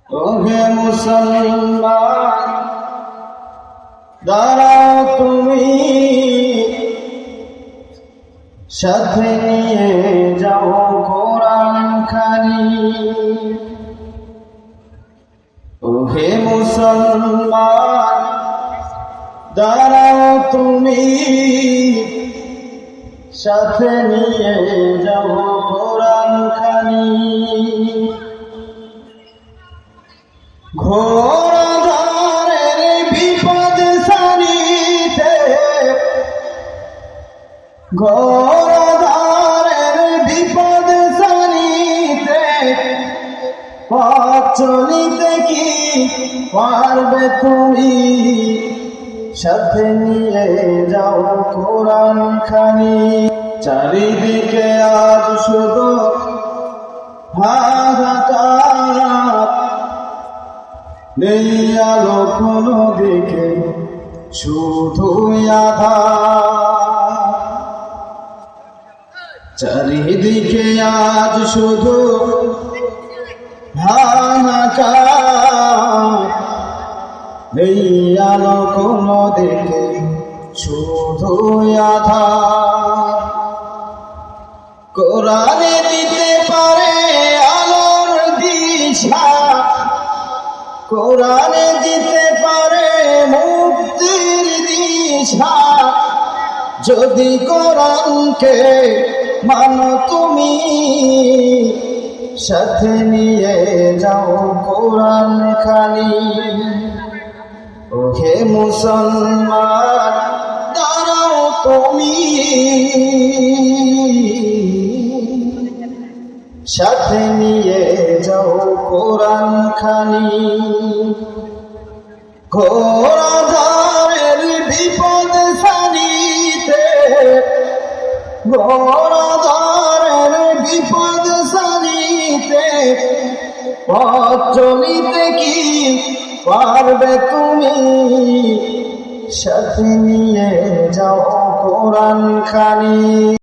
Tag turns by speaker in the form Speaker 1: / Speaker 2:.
Speaker 1: ওহে মুসলমান, দাঁড়াও তুমি, সাথে নিয়ে যাও কোরআন কারীম। ওহে মুসলমান, দাঁড়াও তুমি, সাথে নিয়ে যাও কোরআন কারীম। ঘোর আঁধারের বিপদ সারিতে, ঘোর আঁধারের বিপদ সারিতে, পথ চলিতে কি পারবে তুমি, সাথে নিয়ে যাও কোরআন কারীম। চারিদিকে আজ শুধু হাহাকার, নেই আলো কোনো দিকে, শুধু আঁধার। চারিদিকে আজ শুধু হাহাকার, নেই আলো কোনো দিকে, শুধু আঁধার। কোরআনে দিতে পারে আলোর দিশা, কোরআনে দিতে পারে মুক্তির দিশা। যদি কোরআনকে মানো তুমি, সাথে নিয়ে যাও কোরআন কারীম। ওহে মুসলমান, দাঁড়াও তুমি, সাথে নিয়ে যাও কোরআন কারীম। ঘোর আঁধারের বিপদ সারিতে, ঘোর আঁধারের বিপদ সারিতে, পথ চলিতে কি পারবে তুমি, সাথে নিয়ে যাও কোরআন কারীম।